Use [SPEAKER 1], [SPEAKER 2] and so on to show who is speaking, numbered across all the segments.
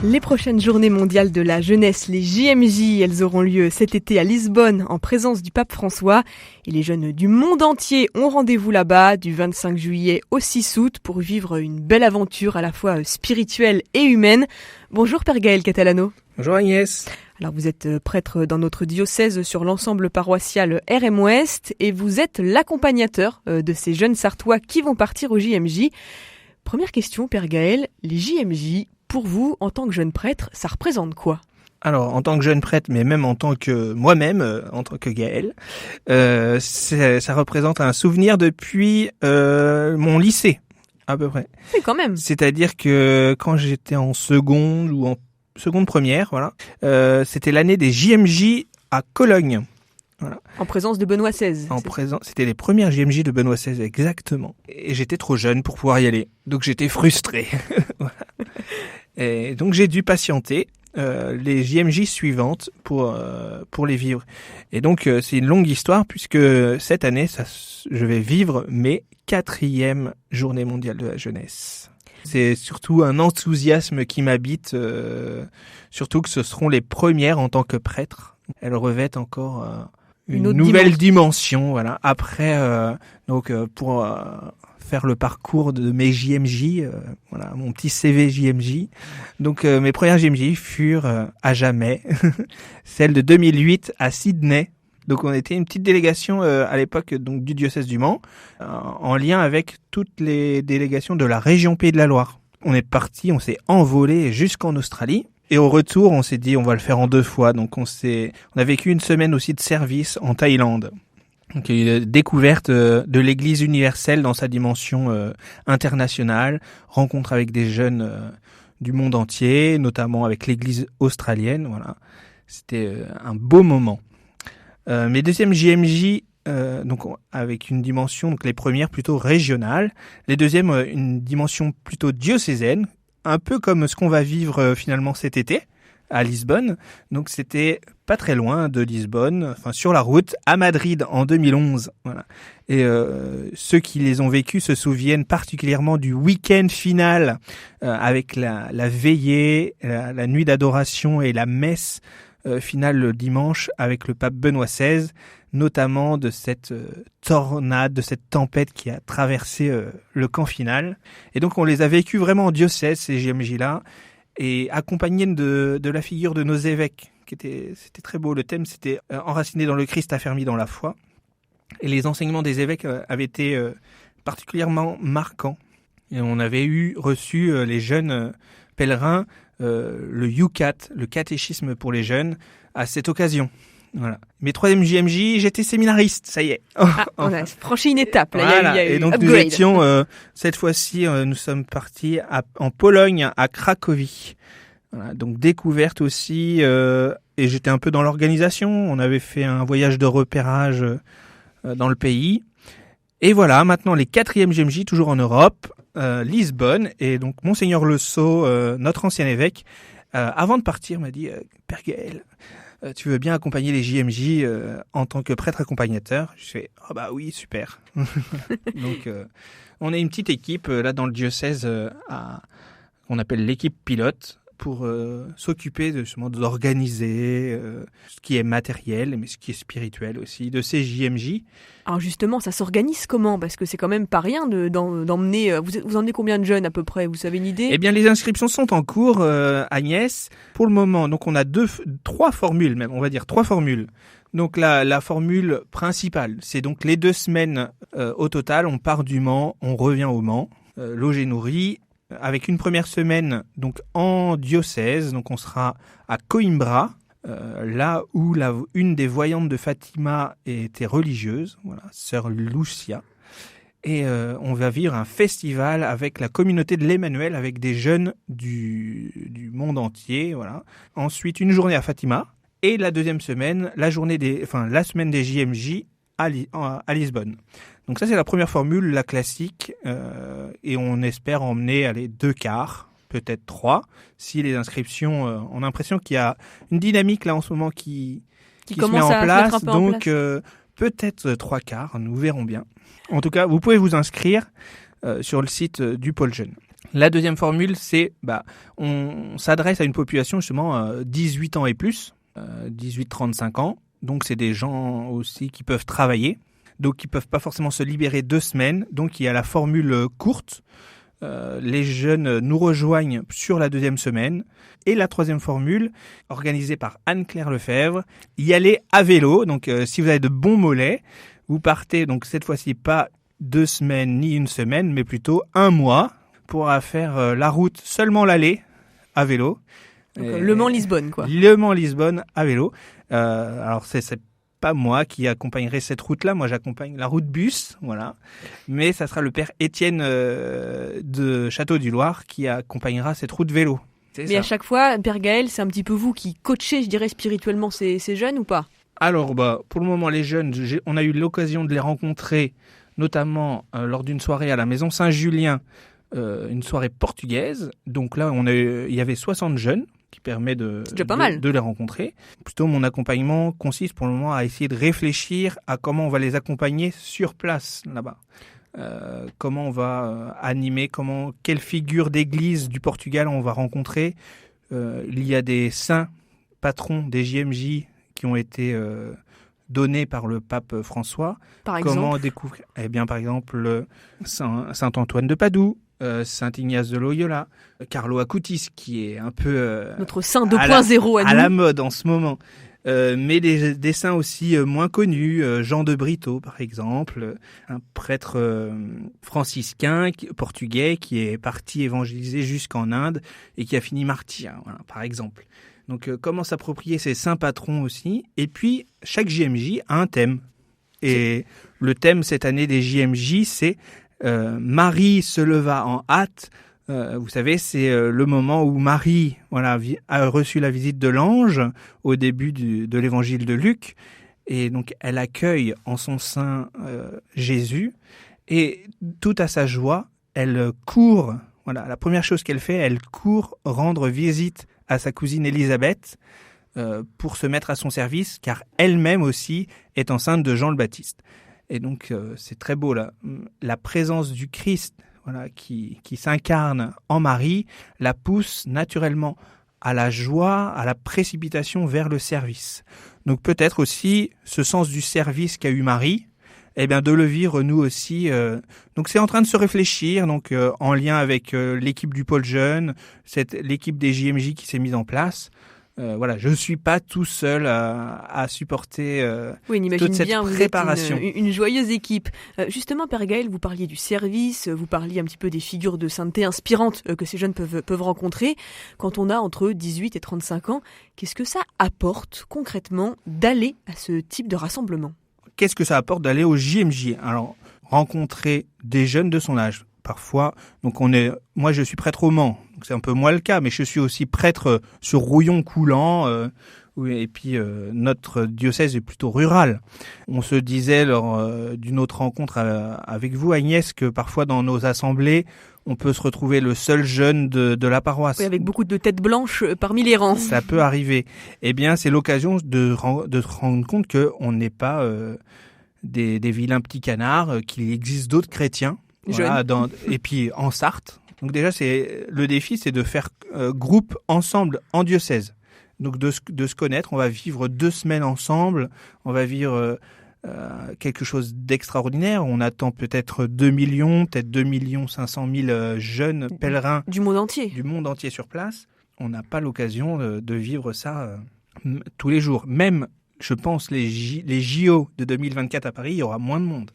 [SPEAKER 1] Les prochaines journées mondiales de la jeunesse, les JMJ, elles auront lieu cet été à Lisbonne en présence du pape François. Et les jeunes du monde entier ont rendez-vous là-bas du 25 juillet au 6 août pour vivre une belle aventure à la fois spirituelle et humaine. Bonjour Père Gaël Catalano.
[SPEAKER 2] Bonjour Agnès.
[SPEAKER 1] Alors vous êtes prêtre dans notre diocèse sur l'ensemble paroissial RM Ouest et vous êtes l'accompagnateur de ces jeunes Sartois qui vont partir au JMJ. Première question Père Gaël, les JMJ, pour vous, en tant que jeune prêtre, ça représente quoi ?
[SPEAKER 2] Alors, en tant que jeune prêtre, mais même en tant que moi-même, en tant que Gaël, ça représente un souvenir depuis mon lycée, à peu près.
[SPEAKER 1] Oui, quand même.
[SPEAKER 2] C'est-à-dire que quand j'étais en seconde ou en seconde première, voilà, c'était l'année des JMJ à Cologne. Voilà.
[SPEAKER 1] En présence de Benoît XVI.
[SPEAKER 2] C'était les premières JMJ de Benoît XVI, exactement. Et j'étais trop jeune pour pouvoir y aller, donc j'étais frustré. Voilà. Et donc j'ai dû patienter les JMJ suivantes pour les vivre. Et donc c'est une longue histoire puisque cette année, je vais vivre mes 4e journées mondiales de la jeunesse. C'est surtout un enthousiasme qui m'habite, surtout que ce seront les premières en tant que prêtre. Elles revêtent encore une nouvelle dimension, voilà. Après, pour faire le parcours de mes JMJ, voilà, mon petit CV JMJ. Donc, mes premières JMJ furent à jamais celles de 2008 à Sydney. Donc, on était une petite délégation à l'époque donc du diocèse du Mans, en lien avec toutes les délégations de la région Pays de la Loire. On est parti, on s'est envolé jusqu'en Australie. Et au retour, on s'est dit, on va le faire en 2 fois. Donc, on a vécu une semaine aussi de service en Thaïlande. Donc, il y a une découverte de l'Église universelle dans sa dimension internationale, rencontre avec des jeunes du monde entier, notamment avec l'Église australienne. Voilà, c'était un beau moment. Mes deuxièmes JMJ, donc avec une dimension, donc les premières plutôt régionales, les deuxièmes une dimension plutôt diocésaine. Un peu comme ce qu'on va vivre finalement cet été à Lisbonne. Donc c'était pas très loin de Lisbonne, enfin sur la route à Madrid en 2011. Voilà. Et ceux qui les ont vécus se souviennent particulièrement du week-end final avec la veillée, la nuit d'adoration et la messe finale le dimanche avec le pape Benoît XVI, notamment de cette tornade, de cette tempête qui a traversé le camp final. Et donc on les a vécus vraiment en diocèse, ces JMJ-là, et accompagnés de la figure de nos évêques. C'était très beau, le thème c'était « Enraciné dans le Christ, affermi dans la foi ». Et les enseignements des évêques avaient été particulièrement marquants. Et on avait reçu les jeunes pèlerins, le YUCAT, le catéchisme pour les jeunes, à cette occasion. Voilà. Mes 3e JMJ, j'étais séminariste, ça y est.
[SPEAKER 1] On a franchi une étape. Là,
[SPEAKER 2] voilà.
[SPEAKER 1] il y a eu
[SPEAKER 2] et donc
[SPEAKER 1] upgrade.
[SPEAKER 2] nous étions, cette fois-ci, nous sommes partis en Pologne, à Cracovie. Voilà. Donc découverte aussi, et j'étais un peu dans l'organisation. On avait fait un voyage de repérage dans le pays. Et voilà, maintenant les 4e JMJ, toujours en Europe, Lisbonne. Et donc Monseigneur Le Sceau, notre ancien évêque, avant de partir, m'a dit « Père Gaël, tu veux bien accompagner les JMJ en tant que prêtre accompagnateur ?» Je fais « Ah bah oui, super !» Donc, on est une petite équipe là dans le diocèse qu'on appelle l'équipe pilote pour s'occuper d'organiser ce qui est matériel, mais ce qui est spirituel aussi, de ces JMJ.
[SPEAKER 1] Alors justement, ça s'organise comment ? Parce que c'est quand même pas rien d'emmener... Vous emmenez combien de jeunes à peu près ? Vous avez une idée ?
[SPEAKER 2] Eh bien, les inscriptions sont en cours, Agnès. Pour le moment, donc on a 3 formules même, on va dire 3 formules. Donc la formule principale, c'est donc les 2 semaines au total. On part du Mans, on revient au Mans, logé nourri, avec une première semaine donc en diocèse. Donc on sera à Coimbra, là où une des voyantes de Fatima était religieuse, voilà, sœur Lucia. Et on va vivre un festival avec la communauté de l'Emmanuel, avec des jeunes du monde entier. Voilà. Ensuite, une journée à Fatima. Et la deuxième semaine, la semaine des JMJ à Lisbonne. Donc ça, c'est la première formule, la classique. Et on espère emmener 2 quarts, peut-être 3, si les inscriptions... on a l'impression qu'il y a une dynamique là en ce moment qui se met en place. Donc peut-être 3 quarts, nous verrons bien. En tout cas, vous pouvez vous inscrire sur le site du Pôle Jeune. La deuxième formule, c'est on s'adresse à une population justement 18 ans et plus, 18-35 ans. Donc c'est des gens aussi qui peuvent travailler, donc qui peuvent pas forcément se libérer 2 semaines. Donc il y a la formule courte. Les jeunes nous rejoignent sur la 2e semaine. Et la 3e formule, organisée par Anne-Claire Lefebvre, y aller à vélo. Donc si vous avez de bons mollets, vous partez donc cette fois-ci pas 2 semaines ni 1 semaine, mais plutôt 1 mois pour faire la route, seulement l'aller à vélo.
[SPEAKER 1] Donc, Le Mans-Lisbonne, quoi.
[SPEAKER 2] Le Mans-Lisbonne à vélo. Alors c'est pas moi qui accompagnerai cette route-là, moi j'accompagne la route bus, voilà. Mais ça sera le père Étienne de Château-du-Loir qui accompagnera cette route vélo.
[SPEAKER 1] Mais ça. À chaque fois, Père Gaël, c'est un petit peu vous qui coachez, je dirais, spirituellement ces jeunes ou pas ?
[SPEAKER 2] Alors, pour le moment, les jeunes, on a eu l'occasion de les rencontrer, notamment lors d'une soirée à la Maison Saint-Julien, une soirée portugaise. Donc là, il y avait 60 jeunes, qui permet de les rencontrer. Plutôt, mon accompagnement consiste pour le moment à essayer de réfléchir à comment on va les accompagner sur place, là-bas. Comment on va animer, quelle figure d'église du Portugal on va rencontrer. Il y a des saints patrons des JMJ qui ont été donnés par le pape François.
[SPEAKER 1] Par exemple ?
[SPEAKER 2] Comment découvrir ? Eh bien, par exemple, Saint Antoine de Padoue, Saint Ignace de Loyola, Carlo Acutis, qui est un peu
[SPEAKER 1] notre saint 2.0
[SPEAKER 2] à la mode en ce moment. Mais des saints aussi moins connus, Jean de Brito par exemple, un prêtre franciscain portugais qui est parti évangéliser jusqu'en Inde et qui a fini martyr, voilà, par exemple. Donc comment s'approprier ces saints patrons aussi. Et puis chaque JMJ a un thème. Et le thème cette année des JMJ, c'est Marie se leva en hâte. Vous savez, c'est le moment où Marie a reçu la visite de l'ange au début de l'évangile de Luc. Et donc, elle accueille en son sein Jésus. Et tout à sa joie, elle court. Voilà, la première chose qu'elle fait, elle court rendre visite à sa cousine Élisabeth pour se mettre à son service, car elle-même aussi est enceinte de Jean le Baptiste. Et donc, c'est très beau, là. La présence du Christ, voilà, qui s'incarne en Marie, la pousse naturellement à la joie, à la précipitation vers le service. Donc peut-être aussi ce sens du service qu'a eu Marie, de le vivre nous aussi. Donc c'est en train de se réfléchir, donc en lien avec l'équipe du pôle jeune, l'équipe des JMJ qui s'est mise en place. Je ne suis pas tout seul à supporter toute cette préparation.
[SPEAKER 1] Vous êtes une joyeuse équipe. Justement, Père Gaël, vous parliez du service, vous parliez un petit peu des figures de sainteté inspirantes que ces jeunes peuvent rencontrer. Quand on a entre 18 et 35 ans, qu'est-ce que ça apporte concrètement d'aller à ce type de rassemblement ?
[SPEAKER 2] Qu'est-ce que ça apporte d'aller au JMJ ? Alors, rencontrer des jeunes de son âge. Parfois, donc moi je suis prêtre au Mans, donc c'est un peu moins le cas, mais je suis aussi prêtre sur Rouillon-Coulant, et puis notre diocèse est plutôt rural. On se disait lors d'une autre rencontre avec vous, Agnès, que parfois dans nos assemblées, on peut se retrouver le seul jeune de la paroisse.
[SPEAKER 1] Oui, avec beaucoup de têtes blanches parmi les rangs.
[SPEAKER 2] Ça peut arriver. Eh bien, c'est l'occasion de se rendre compte qu'on n'est pas des vilains petits canards, qu'il existe d'autres chrétiens. Voilà, et puis en Sarthe. Donc déjà, le défi, c'est de faire groupe ensemble en diocèse. Donc de se connaître, on va vivre 2 semaines ensemble, on va vivre quelque chose d'extraordinaire. On attend peut-être 2 millions, peut-être 2 500 000 jeunes pèlerins
[SPEAKER 1] du monde entier
[SPEAKER 2] sur place. On n'a pas l'occasion de vivre ça tous les jours. Même, je pense, les JO de 2024 à Paris, il y aura moins de monde.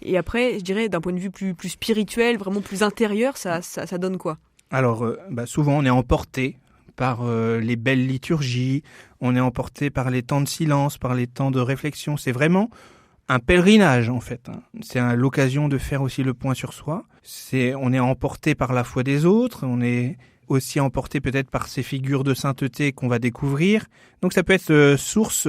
[SPEAKER 1] Et après, je dirais, d'un point de vue plus spirituel, vraiment plus intérieur, ça donne quoi ? Alors,
[SPEAKER 2] souvent, on est emporté par les belles liturgies, on est emporté par les temps de silence, par les temps de réflexion. C'est vraiment un pèlerinage, en fait. C'est l'occasion de faire aussi le point sur soi. On est emporté par la foi des autres, on est aussi emporté peut-être par ces figures de sainteté qu'on va découvrir. Donc ça peut être source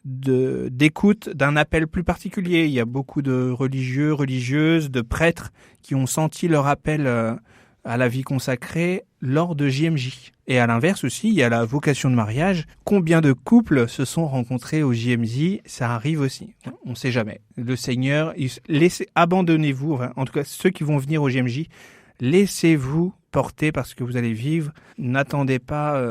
[SPEAKER 2] d'écoute d'un appel plus particulier. Il y a beaucoup de religieux, religieuses, de prêtres qui ont senti leur appel à la vie consacrée lors de JMJ. Et à l'inverse aussi, il y a la vocation de mariage. Combien de couples se sont rencontrés au JMJ ? Ça arrive aussi. On ne sait jamais. Le Seigneur, abandonnez-vous. Enfin, en tout cas, ceux qui vont venir au JMJ, laissez-vous porter parce que vous allez vivre. N'attendez pas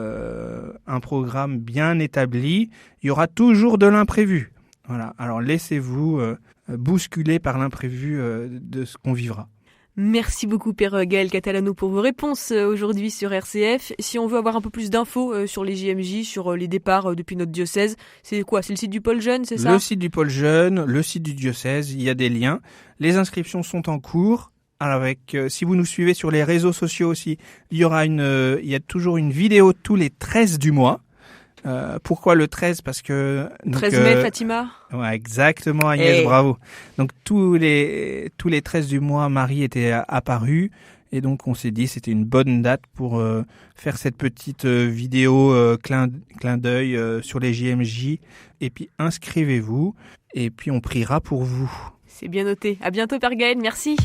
[SPEAKER 2] un programme bien établi. Il y aura toujours de l'imprévu. Voilà. Alors laissez-vous bousculer par l'imprévu de ce qu'on vivra.
[SPEAKER 1] Merci beaucoup Père Gaël Catalano pour vos réponses aujourd'hui sur RCF. Si on veut avoir un peu plus d'infos sur les JMJ, sur les départs depuis notre diocèse, c'est quoi? C'est le site du Pôle Jeune, c'est ça?
[SPEAKER 2] Le site du Pôle Jeune, le site du diocèse, il y a des liens. Les inscriptions sont en cours. Alors si vous nous suivez sur les réseaux sociaux aussi, il y a toujours une vidéo tous les 13 du mois. Pourquoi le 13? Parce que...
[SPEAKER 1] 13 mai, Fatima?
[SPEAKER 2] Ouais, exactement, Agnès, bravo. Donc tous les 13 du mois, Marie était apparue. Et donc on s'est dit c'était une bonne date pour faire cette petite vidéo clin d'œil sur les JMJ. Et puis inscrivez-vous et puis on priera pour vous.
[SPEAKER 1] C'est bien noté. À bientôt Père Gaël, merci.